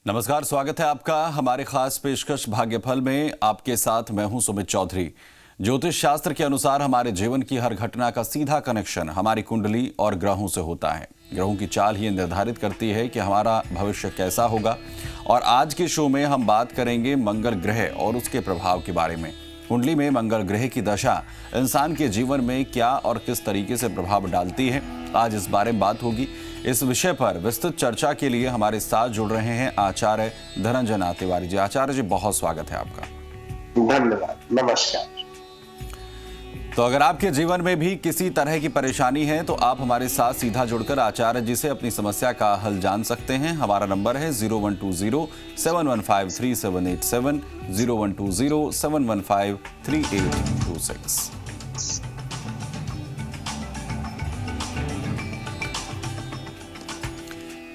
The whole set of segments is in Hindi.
नमस्कार, स्वागत है आपका हमारे खास पेशकश भाग्यफल में। आपके साथ मैं हूं सुमित चौधरी। ज्योतिष शास्त्र के अनुसार हमारे जीवन की हर घटना का सीधा कनेक्शन हमारी कुंडली और ग्रहों से होता है। ग्रहों की चाल ही निर्धारित करती है कि हमारा भविष्य कैसा होगा। और आज के शो में हम बात करेंगे मंगल ग्रह और उसके प्रभाव के बारे में। कुंडली में मंगल ग्रह की दशा इंसान के जीवन में क्या और किस तरीके से प्रभाव डालती है, आज इस बारे में बात होगी। इस विषय पर विस्तृत चर्चा के लिए हमारे साथ जुड़ रहे हैं आचार्य धनंजय नाथ तिवारी जी। आचार्य जी, बहुत स्वागत है आपका। धन्यवाद, नमस्कार। तो अगर आपके जीवन में भी किसी तरह की परेशानी है तो आप हमारे साथ सीधा जुड़कर आचार्य जी से अपनी समस्या का हल जान सकते हैं। हमारा नंबर है 0120-715-3787, 0120-715-3826।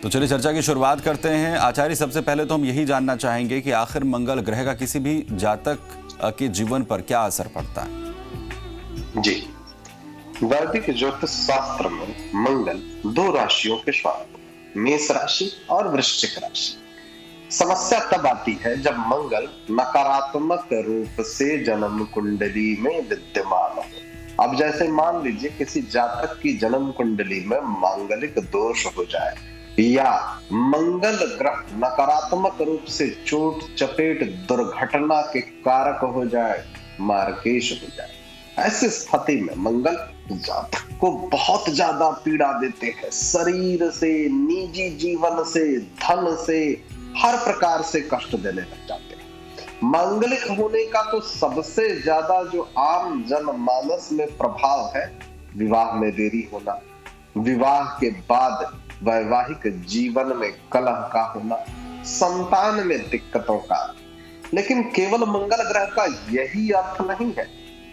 तो चलिए चर्चा की शुरुआत करते हैं। आचार्य, सबसे पहले तो हम यही जानना चाहेंगे कि आखिर मंगल ग्रह का किसी भी जातक के जीवन पर क्या असर पड़ता है? जी, वैदिक ज्योतिष शास्त्र में मंगल दो राशियों के स्वामी, मेष राशि और वृश्चिक राशि। समस्या तब आती है जब मंगल नकारात्मक रूप से जन्म कुंडली में विद्यमान हो। अब जैसे मान लीजिए किसी जातक की जन्म कुंडली में मांगलिक दोष हो जाए या मंगल ग्रह नकारात्मक रूप से चोट चपेट दुर्घटना के कारक हो जाए, मार्केश हो जाए, ऐसी स्थिति में मंगल जातक को बहुत ज्यादा पीड़ा देते हैं। शरीर से, निजी जीवन से, धन से, हर प्रकार से कष्ट देने लग जाते हैं। मांगलिक होने का तो सबसे ज्यादा जो आम जनमानस में प्रभाव है, विवाह में देरी होना, विवाह के बाद वैवाहिक जीवन में कलह का होना, संतान में दिक्कतों का। लेकिन केवल मंगल ग्रह का यही अर्थ नहीं है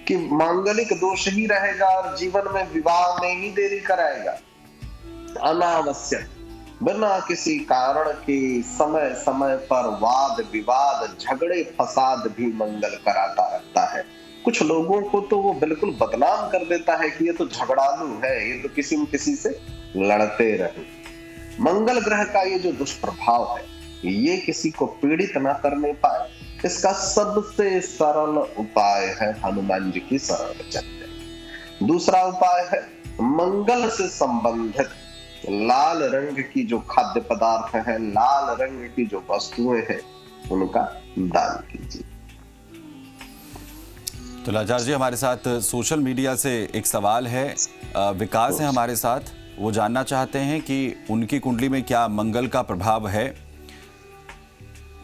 कि मांगलिक दोष ही रहेगा और जीवन में विवाह में ही देरी कराएगा। अनावश्यक बिना किसी कारण के समय समय पर वाद विवाद, झगड़े फसाद भी मंगल कराता रहता है। कुछ लोगों को तो वो बिल्कुल बदनाम कर देता है कि ये तो झगड़ालू है, ये तो किसी न किसी से लड़ते रहे। मंगल ग्रह का ये जो दुष्प्रभाव है, ये किसी को पीड़ित ना करने पाए, इसका सबसे सरल उपाय है हनुमान जी की शरण चलना। दूसरा उपाय है मंगल से संबंधित लाल रंग की जो खाद्य पदार्थ है, लाल रंग की जो वस्तुएं हैं, उनका दान कीजिए। तो आचार्य जी, हमारे साथ सोशल मीडिया से एक सवाल है। विकास है हमारे साथ, वो जानना चाहते हैं कि उनकी कुंडली में क्या मंगल का प्रभाव है।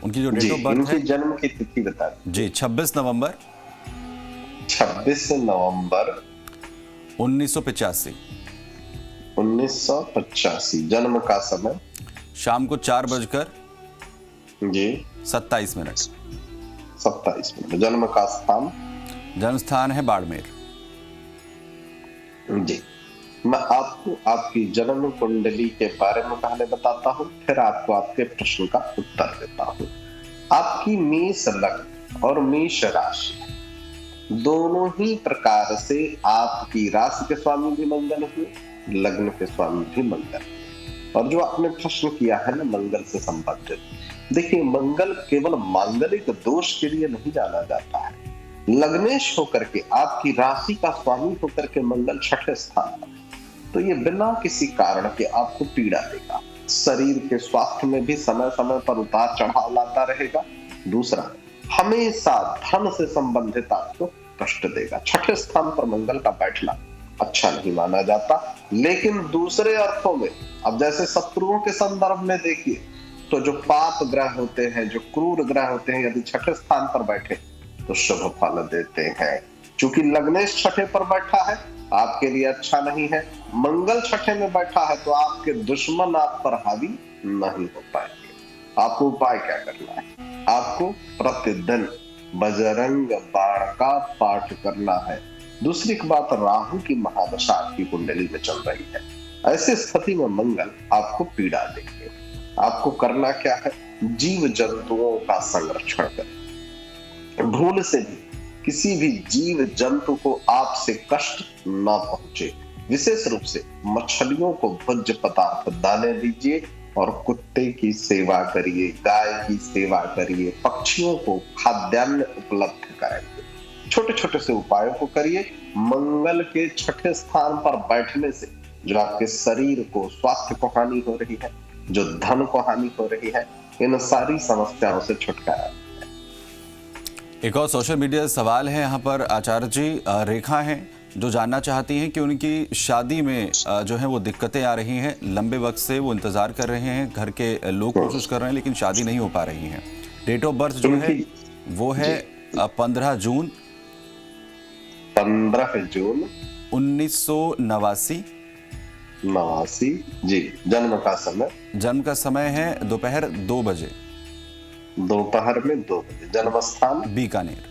उनकी जो डेट ऑफ बर्थ है, जन्म की तिथि बता जी, 26 नवंबर 1985। जन्म का समय शाम को 4:27 27 मिनट। जन्म का जन्म स्थान है बाड़मेर। जी, मैं आपको आपकी जन्म कुंडली के बारे में पहले बताता हूँ, फिर आपको आपके प्रश्न का उत्तर देता हूँ। आपकी मेष लग्न और मेष राशि दोनों ही प्रकार से आपकी राशि के स्वामी भी मंगल हुए, लग्न के स्वामी भी मंगल हुए। और जो आपने प्रश्न किया है ना मंगल से संबंधित, देखिए मंगल केवल मांगलिक दोष के लिए नहीं जाना जाता है। लग्नेश होकर के, आपकी राशि का स्वामी होकर के मंगल छठे स्थान पर, तो ये बिना किसी कारण के आपको पीड़ा देगा। शरीर के स्वास्थ्य में भी समय समय पर उतार चढ़ाव लाता रहेगा। दूसरा, हमेशा धन से संबंधित आपको कष्ट देगा। छठे स्थान पर मंगल का बैठना अच्छा नहीं माना जाता। लेकिन दूसरे अर्थों में, अब जैसे शत्रुओं के संदर्भ में देखिए, तो जो पाप ग्रह होते हैं, जो क्रूर ग्रह होते हैं, यदि छठे स्थान पर बैठे तो शुभ फल देते हैं। चूंकि लग्नेश छठे पर बैठा है, आपके लिए अच्छा नहीं है। मंगल छठे में बैठा है तो आपके दुश्मन आप पर हावी नहीं हो पाएंगे। आपको उपाय क्या करना है? आपको प्रतिदिन बजरंग बाण का पाठ करना है। दूसरी बात, राहु की महादशा आपकी कुंडली में चल रही है। ऐसी स्थिति में मंगल आपको पीड़ा देंगे। आपको करना क्या है? जीव जंतुओं का संरक्षण करें। भूल से भी किसी भी जीव जंतु को आपसे कष्ट न पहुंचे। विशेष रूप से मछलियों को भोज्य पदार्थ दाने दीजिए, और कुत्ते की सेवा करिए, गाय की सेवा करिए, पक्षियों को खाद्यान्न उपलब्ध कराइए। छोटे छोटे से उपायों को करिए। मंगल के छठे स्थान पर बैठने से जो आपके शरीर को, स्वास्थ्य को हानि हो रही है, जो धन को हानि हो रही है, इन सारी समस्याओं से छुटकारा। एक और सोशल मीडिया सवाल है यहाँ पर आचार्य जी। रेखा हैं जो जानना चाहती हैं कि उनकी शादी में जो है वो दिक्कतें आ रही हैं। लंबे वक्त से वो इंतजार कर रहे हैं, घर के लोग कोशिश कर रहे हैं, लेकिन शादी नहीं हो पा रही है। डेट ऑफ बर्थ जो है वो है 15 जून 1989। जी। जन्म का समय है दोपहर 2 बजे। दोपहर में 2 बजे। जन्म स्थान बीकानेर।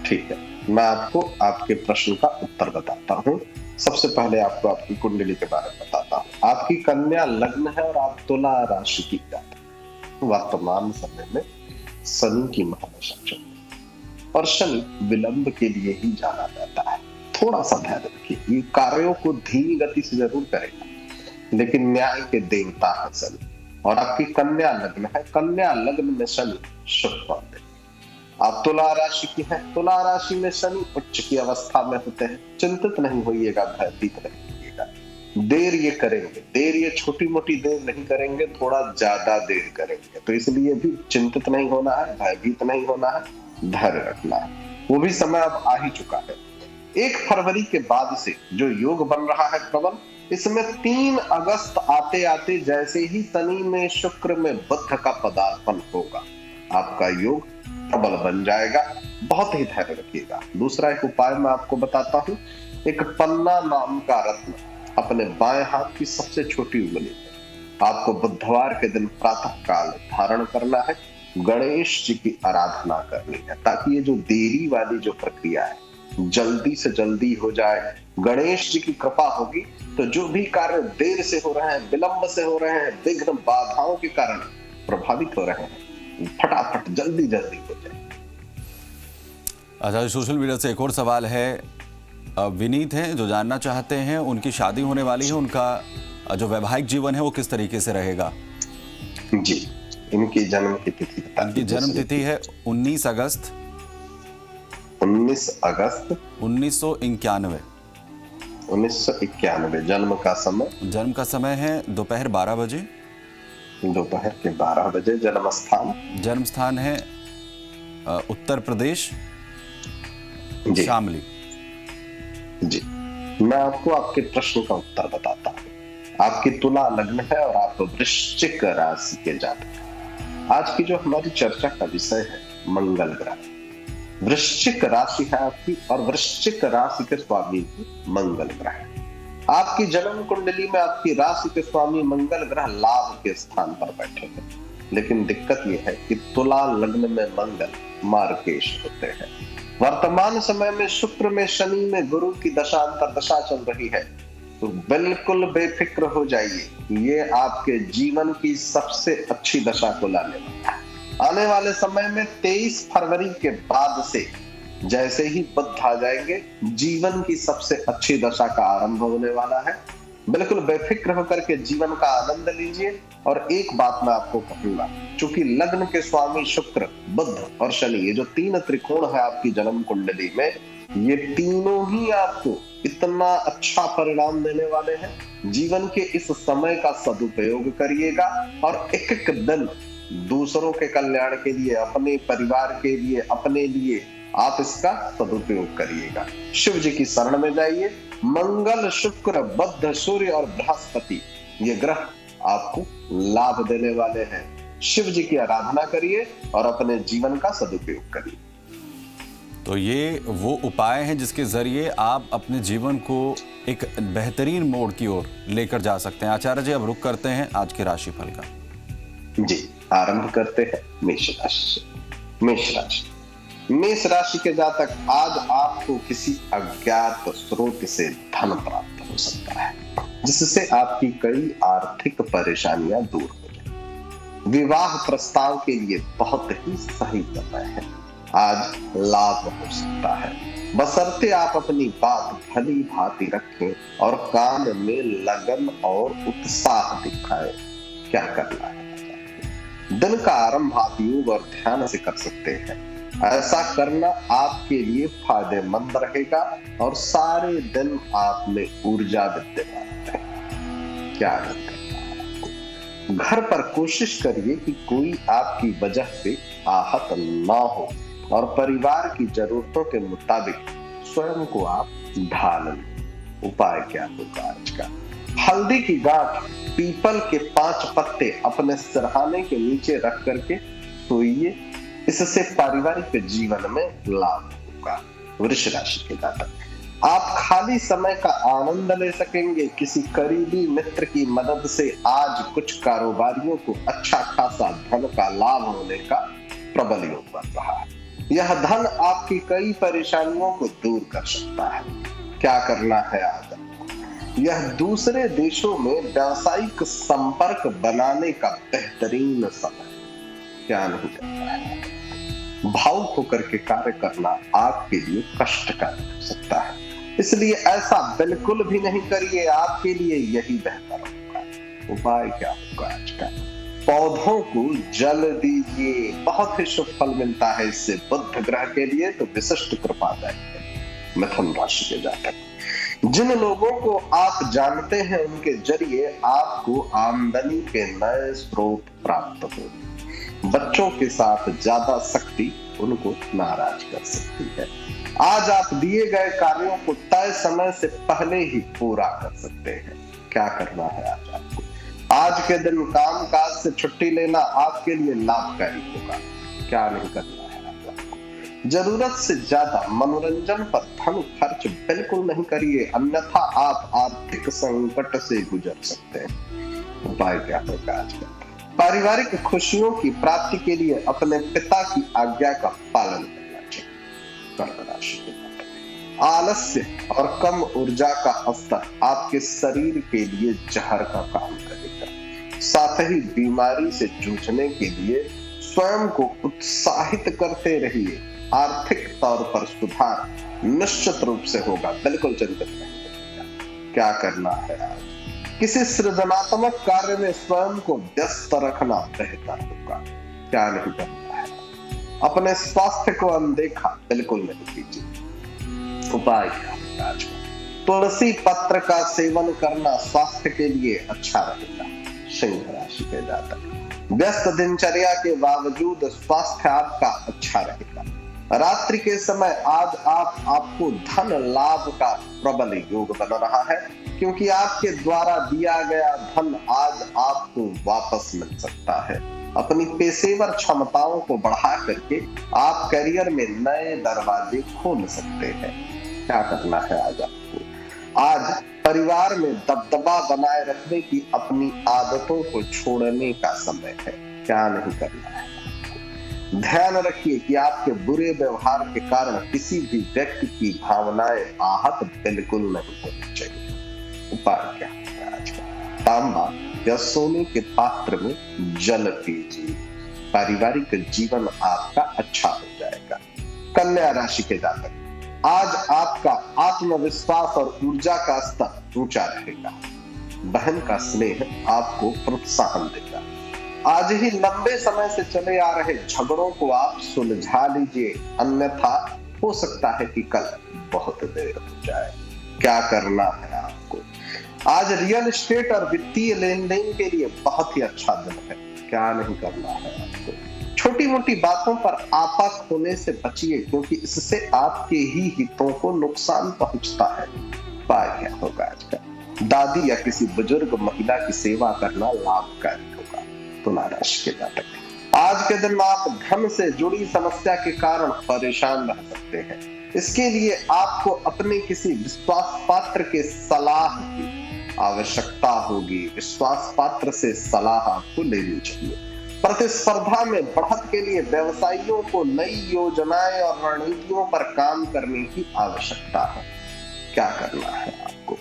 ठीक है, मैं आपको आपके प्रश्न का उत्तर बताता हूँ। सबसे पहले आपको आपकी कुंडली के बारे में बताता हूँ। आपकी कन्या लग्न है और आप तुला राशि की जातक। वर्तमान समय में शनि की महादशा चल रही है और शनि विलंब के लिए ही जाना जाता है। थोड़ा सा ध्यान रखिए, ये कार्यों को धीमी गति से जरूर करेगा, लेकिन न्याय के देवता है शनि। और आपकी कन्या लग्न है। कन्या लग्न में शनि शुभ फल देते। आप तुला राशि की हैं। तुला राशि में शनि उच्च की अवस्था में होते हैं। चिंतित नहीं होइएगा, भयभीत नहीं होइएगा। देर ये करेंगे, देर ये छोटी मोटी देर नहीं करेंगे, थोड़ा ज्यादा देर करेंगे। तो इसलिए भी चिंतित नहीं होना है, भयभीत नहीं होना है, धैर्य रखना है। वो भी समय अब आ ही चुका है। 1 फरवरी के बाद से जो योग बन रहा है प्रबल, इसमें 3 अगस्त आते आते जैसे ही शनि में शुक्र में बुध का पदार्पण होगा, आपका योग प्रबल बन जाएगा। बहुत ही धैर्य रखिएगा। दूसरा एक उपाय मैं आपको बताता हूँ। एक पन्ना नाम का रत्न अपने बाएं हाथ की सबसे छोटी उंगली में आपको बुधवार के दिन प्रातः काल धारण करना है। गणेश जी की आराधना करनी है, ताकि ये जो देरी वाली जो प्रक्रिया है जल्दी से जल्दी हो जाए। गणेश जी की कृपा होगी तो जो भी कार्य देर से हो रहे हैं, विलंब से हो रहे हैं, विघ्न बाधाओं के कारण प्रभावित हो रहे हैं, फटाफट जल्दी जल्दी हो जाए। अच्छा, सोशल मीडिया से एक और सवाल है। विनीत हैं जो जानना चाहते हैं, उनकी शादी होने वाली है, उनका जो वैवाहिक जीवन है वो किस तरीके से रहेगा। जी, इनकी जन्म की तिथि बता दीजिए। इनकी जन्म तिथि है 19 अगस्त 1991। 1991। जन्म का समय है दोपहर 12 बजे। दोपहर के 12 बजे। जन्म स्थान है उत्तर प्रदेश, शामली। जी, मैं आपको आपके प्रश्न का उत्तर बताता हूँ। आपकी तुला लग्न है और आप वृश्चिक राशि के जातक हैं। आज की जो हमारी चर्चा का विषय है मंगल ग्रह। वृश्चिक राशि है आपकी और वृश्चिक राशि के स्वामी मंगल ग्रह। आपकी जन्म कुंडली में आपकी राशि के स्वामी मंगल ग्रह लाभ के स्थान पर बैठे हैं, लेकिन दिक्कत यह है कि तुला लग्न में मंगल मार्केश होते हैं। वर्तमान समय में शुक्र में, शनि में गुरु की दशांतर दशा चल रही है। तो बिल्कुल बेफिक्र हो जाइए, ये आपके जीवन की सबसे अच्छी दशा को लाने वाला है। आने वाले समय में 23 फरवरी के बाद से जैसे ही बुध आ जाएंगे, जीवन की सबसे अच्छी दशा का आरंभ होने वाला है। बिल्कुल बेफिक्र होकर के जीवन का आनंद लीजिए। और एक बात मैं आपको कहूंगा, चूंकि लग्न के स्वामी शुक्र, बुध और शनि, ये जो 3 त्रिकोण है आपकी जन्म कुंडली में, ये तीनों ही आपको इतना अच्छा परिणाम देने वाले हैं। जीवन के इस समय का सदुपयोग करिएगा और एक एक दिन दूसरों के कल्याण के लिए, अपने परिवार के लिए, अपने लिए आप इसका सदुपयोग करिएगा। शिव जी की शरण में जाइए। मंगल, शुक्र, बुध, सूर्य और बृहस्पति, ये ग्रह आपको लाभ देने वाले हैं। शिव जी की आराधना करिए और अपने जीवन का सदुपयोग करिए। तो ये वो उपाय हैं जिसके जरिए आप अपने जीवन को एक बेहतरीन मोड़ की ओर लेकर जा सकते हैं। आचार्य जी, अब रुक करते हैं आज के राशिफल का। जी, आरंभ करते हैं मेष राशि। मेष राशि के जातक, आज आपको किसी अज्ञात स्रोत से धन प्राप्त हो सकता है, जिससे आपकी कई आर्थिक परेशानियां दूर हो जाए। विवाह प्रस्ताव के लिए बहुत ही सही समय है। आज लाभ हो सकता है, बशर्ते आप अपनी बात भली भांति रखें और काम में लगन और उत्साह दिखाएं। क्या करना है? दिन का आरंभ आप योग और ध्यान से कर सकते हैं। ऐसा करना आपके लिए फायदेमंद रहेगा और सारे दिन आप में ऊर्जा विद्यमान रहेगी। क्या करना है? घर पर कोशिश करिए कि कोई आपकी वजह से आहत ना हो और परिवार की जरूरतों के मुताबिक स्वयं को आप ढाल लें। उपाय क्या होगा आज का? हल्दी की गांठ, पीपल के 5 पत्ते अपने सिरहाने के नीचे रख करके सोइए। इससे पारिवारिक जीवन में लाभ होगा। वृष राशि के जातक, आप खाली समय का आनंद ले सकेंगे। किसी करीबी मित्र की मदद से आज कुछ कारोबारियों को अच्छा खासा धन का लाभ होने का प्रबल योग बन रहा है। यह धन आपकी कई परेशानियों को दूर कर सकता है। क्या करना है आज? यह दूसरे देशों में व्यावसायिक संपर्क बनाने का बेहतरीन समय। क्या नहीं करना है? भावुक होकर के कार्य करना आपके लिए कष्टकारी हो सकता है, इसलिए ऐसा बिल्कुल भी नहीं करिए। आपके लिए यही बेहतर होगा। उपाय क्या होगा आज का? पौधों को जल दीजिए, बहुत ही शुभ फल मिलता है इससे। बुध ग्रह के लिए तो विशिष्ट कृपादायक है। मिथुन राशि के जातक, जिन लोगों को आप जानते हैं उनके जरिए आपको आमदनी के नए स्रोत प्राप्त होंगे। बच्चों के साथ ज्यादा सख्ती उनको नाराज कर सकती है। आज आप दिए गए कार्यों को तय समय से पहले ही पूरा कर सकते हैं। क्या करना है आज आपको? आज के दिन काम काज से छुट्टी लेना आपके लिए लाभकारी होगा। क्या नहीं करना है आज आपको? जरूरत से ज्यादा मनोरंजन पर धन खर्च बिल्कुल नहीं करिए, अन्यथा आप आर्थिक संकट से गुजर सकते हैं। उपाय क्या होगा आज का? पारिवारिक खुशियों की प्राप्ति के लिए अपने पिता की आज्ञा का पालन करना चाहिए। कर्क राशि के जातक, आलस्य और कम ऊर्जा का स्तर आपके शरीर के लिए जहर का काम करेगा। साथ ही बीमारी से जूझने के लिए स्वयं को उत्साहित करते रहिए। आर्थिक तौर पर सुधार निश्चित रूप से होगा, बिल्कुल चिंतित नहीं करिएगा। क्या करना है आज? किसी सृजनात्मक कार्य में स्वयं को व्यस्त रखना बेहतर होगा। क्या नहीं करना है? अपने स्वास्थ्य को अनदेखा बिल्कुल नहीं कीजिए। उपाय क्या होगा आज का? तुलसी पत्र का सेवन करना स्वास्थ्य के लिए अच्छा रहेगा। सिंह राशि के जातक, व्यस्त दिनचर्या के बावजूद स्वास्थ्य आपका अच्छा रहेगा। रात्रि के समय आज आपको धन लाभ का प्रबल योग बन रहा है, क्योंकि आपके द्वारा दिया गया धन आज आपको वापस मिल सकता है। अपनी पेशेवर क्षमताओं को बढ़ा करके आप करियर में नए दरवाजे खोल सकते हैं। क्या करना है आज आपको? आज परिवार में दबदबा बनाए रखने की अपनी आदतों को छोड़ने का समय है। क्या नहीं करना है? ध्यान रखिए कि आपके बुरे व्यवहार के कारण किसी भी व्यक्ति की भावनाएं आहत बिल्कुल नहीं होनी चाहिए। उपाय क्या है आज का? तांबा या सोने के पात्र में जल पीजिए। पारिवारिक जीवन आपका अच्छा हो जाएगा। कन्या राशि के जातक, आज आपका आत्मविश्वास और ऊर्जा का स्तर ऊंचा रहेगा। बहन का स्नेह आपको प्रोत्साहन देगा। आज ही लंबे समय से चले आ रहे झगड़ों को आप सुलझा लीजिए, अन्यथा हो सकता है कि कल बहुत देर हो जाए। क्या करना है आपको? आज रियल एस्टेट और वित्तीय लेन देन के लिए बहुत ही अच्छा दिन है। क्या नहीं करना है आपको? छोटी मोटी बातों पर आपा खोने से बचिए, क्योंकि इससे आपके ही हितों को नुकसान पहुंचता है। उपाय क्या होगा आज का? दादी या किसी बुजुर्ग महिला की सेवा करना लाभकारी होगा। तुला राशि के जातक, आज के दिन आप धन से जुड़ी समस्या के कारण परेशान रह सकते हैं। इसके लिए आपको अपने किसी विश्वास पात्र के सलाह की आवश्यकता होगी। विश्वास पात्र से सलाह आपको लेनी चाहिए। प्रतिस्पर्धा में बढ़त के लिए व्यवसायियों को नई योजनाएं और रणनीतियों पर काम करने की आवश्यकता है। क्या करना है आपको?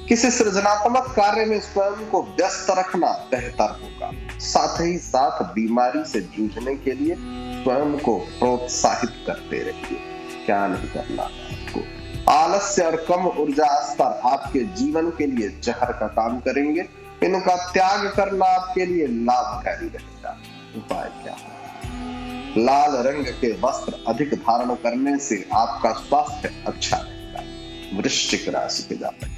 किसी सृजनात्मक कार्य में स्वयं को व्यस्त रखना बेहतर होगा। साथ ही साथ बीमारी से जूझने के लिए स्वयं को प्रोत्साहित करते रहिए। क्या नहीं करना है आपको। आलस्य और कम ऊर्जा स्तर आपके जीवन के लिए जहर का काम करेंगे। इनका त्याग करना आपके लिए लाभकारी रहेगा। उपाय क्या है? लाल रंग के वस्त्र अधिक धारण करने से आपका स्वास्थ्य अच्छा रहेगा। वृश्चिक राशि के जातक,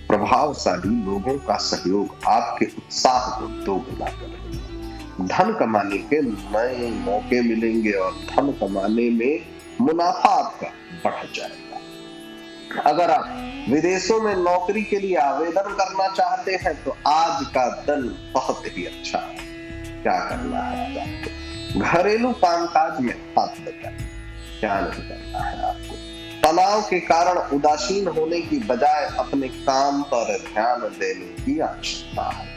प्रभावशाली लोगों का सहयोग आपके उत्साह को दोगुना करेगा। धन कमाने के नए मौके मिलेंगे और धन कमाने में मुनाफा आपका बढ़ जाएगा। अगर आप विदेशों में नौकरी के लिए आवेदन करना चाहते हैं तो आज का दिन बहुत ही अच्छा है। क्या करना है आज आपको? घरेलू कामकाज में हाथ बटाएं। क्या नहीं करना है आपको। तनाव के कारण उदासीन होने की बजाय अपने काम पर ध्यान देने की आवश्यकता है।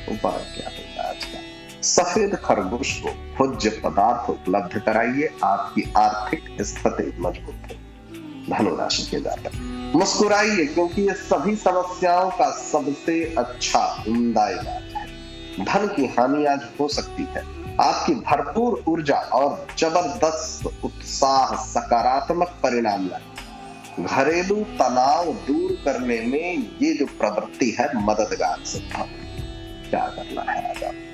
उपाय क्या होगा आज का? सफेद खरगोश को भोज्य पदार्थ उपलब्ध कराइए। आपकी आर्थिक स्थिति मजबूत है। धनुराशि के जातक, मुस्कुराइए क्योंकि ये सभी समस्याओं का सबसे अच्छा उम्दा इलाज है। धन की हानि आज हो सकती है। आपकी भरपूर ऊर्जा और जबरदस्त उत्साह सकारात्मक परिणाम लाए। घरेलू तनाव दूर करने में ये जो प्रवृत्ति है मददगार सिद्ध होगी। क्या करना है आज आपको?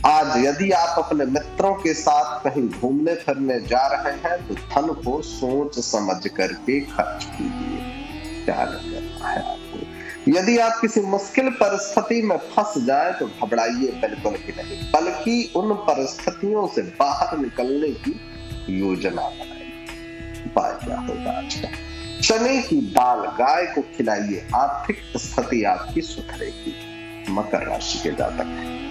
आज यदि आप अपने मित्रों के साथ कहीं घूमने फिरने जा रहे हैं तो धन को सोच समझ करके खर्च कीजिए। क्या करना है आपको? यदि आप किसी मुश्किल परिस्थिति में फंस जाए तो घबराइए बिल्कुल भी नहीं, बल्कि उन परिस्थितियों से बाहर निकलने की योजना बनाइए। उपाय क्या होगा आज का? चने की दाल गाय को खिलाइए। आर्थिक स्थिति आपकी सुधरेगी। मकर राशि के जातक,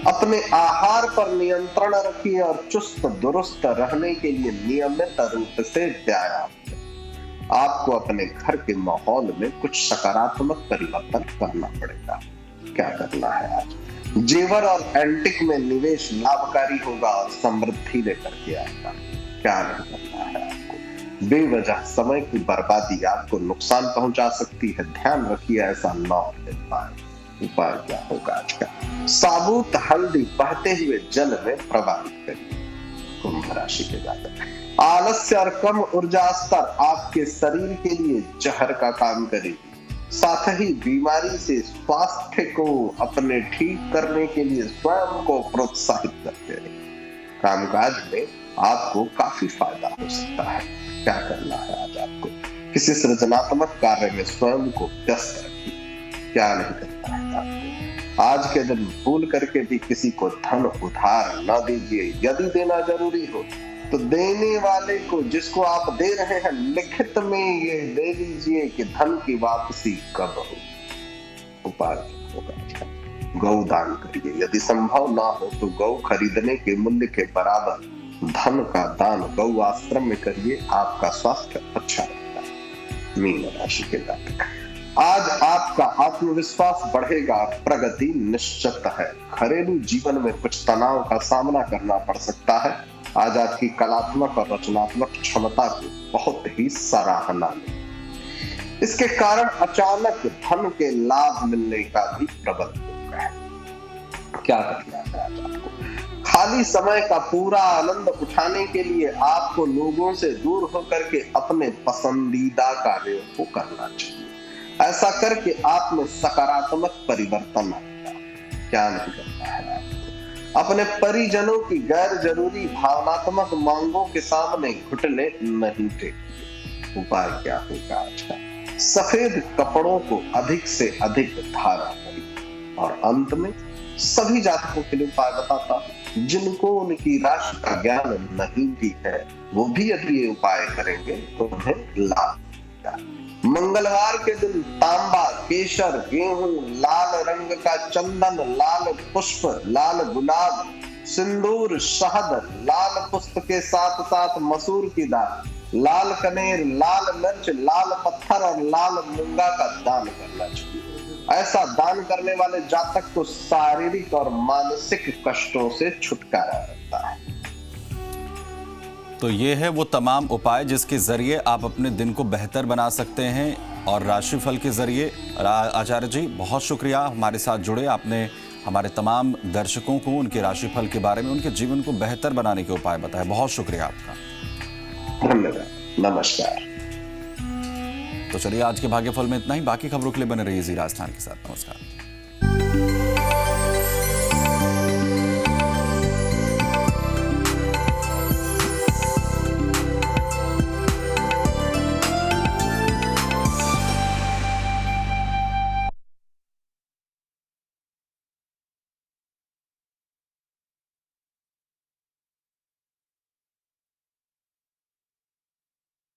अपने आहार पर नियंत्रण रखिए और चुस्त दुरुस्त रहने के लिए नियमित रूप से व्यायाम करें। आपको अपने घर के माहौल में कुछ सकारात्मक परिवर्तन करना पड़ेगा। क्या करना है आज? जेवर और एंटिक में निवेश लाभकारी होगा और समृद्धि लेकर के आएगा। क्या नहीं करना है आपको? बेवजह समय की बर्बादी आपको नुकसान पहुंचा सकती है। ध्यान रखिए ऐसा न हो पाए। उपाय क्या होगा आज का? साबुत हल्दी बहते हुए जल में प्रवाहित करिए। कुंभ राशि के जातक, आलस्य और कम ऊर्जा स्तर आपके शरीर के लिए जहर का काम करेगी। साथ ही बीमारी से स्वास्थ्य को अपने ठीक करने के लिए स्वयं को प्रोत्साहित करते रहिए। कामकाज में आपको काफी फायदा हो सकता है। क्या करना है आज आपको? किसी सृजनात्मक कार्य में स्वयं को व्यस्त रखिए। क्या नहीं करना है आपको? आज के दिन भूल करके भी किसी को धन उधार न दीजिए। यदि देना जरूरी हो तो देने वाले को, जिसको आप दे रहे हैं, लिखित में ये दे दीजिए कि धन की वापसी कब हो। उपाय होगा, गौ दान करिए। यदि संभव ना हो तो गौ खरीदने के मूल्य के बराबर धन का दान गौ आश्रम में करिए। आपका स्वास्थ्य अच्छा रहेगा। मीन राशि के जातक, आज आपका आत्मविश्वास बढ़ेगा। प्रगति निश्चित है। घरेलू जीवन में कुछ तनाव का सामना करना पड़ सकता है। आज आपकी कलात्मक और रचनात्मक क्षमता की बहुत ही सराहना है। इसके कारण अचानक धन के लाभ मिलने का भी प्रबल योग है। क्या करना है आज आपको? खाली समय का पूरा आनंद उठाने के लिए आपको लोगों से दूर होकर के अपने पसंदीदा कार्यों को करना चाहिए। ऐसा करके आप में सकारात्मक परिवर्तन आएगा। क्या नहीं करना है आपको? अपने परिजनों की गैर जरूरी भावनात्मक मांगों के सामने घुटने नहीं टेकिए। उपाय क्या होगा आज का? सफेद कपड़ों को अधिक से अधिक धारण करिए। और अंत में सभी जातकों के लिए उपाय बताता हूं। जिनको उनकी राशि का ज्ञान नहीं भी है वो भी यदि ये उपाय करेंगे तो उन्हें लाभ मिलेगा। मंगलवार के दिन तांबा, केसर, गेहूं, लाल रंग का चंदन, लाल पुष्प, लाल गुलाब, सिंदूर, शहद, लाल पुष्प के साथ साथ मसूर की दाल, लाल कनेर, लाल मिर्च, लाल पत्थर और लाल मूंगा का दान करना चाहिए। ऐसा दान करने वाले जातक को शारीरिक और मानसिक कष्टों से छुटकारा रहता है। तो ये है वो तमाम उपाय जिसके जरिए आप अपने दिन को बेहतर बना सकते हैं और राशिफल के जरिए। आचार्य जी बहुत शुक्रिया हमारे साथ जुड़े, आपने हमारे तमाम दर्शकों को उनके राशिफल के बारे में, उनके जीवन को बेहतर बनाने के उपाय बताए। बहुत शुक्रिया आपका। धन्यवाद। नमस्कार। तो चलिए आज के भाग्यफल में इतना ही। बाकी खबरों के लिए बने रहिए जी राजस्थान के साथ। नमस्कार।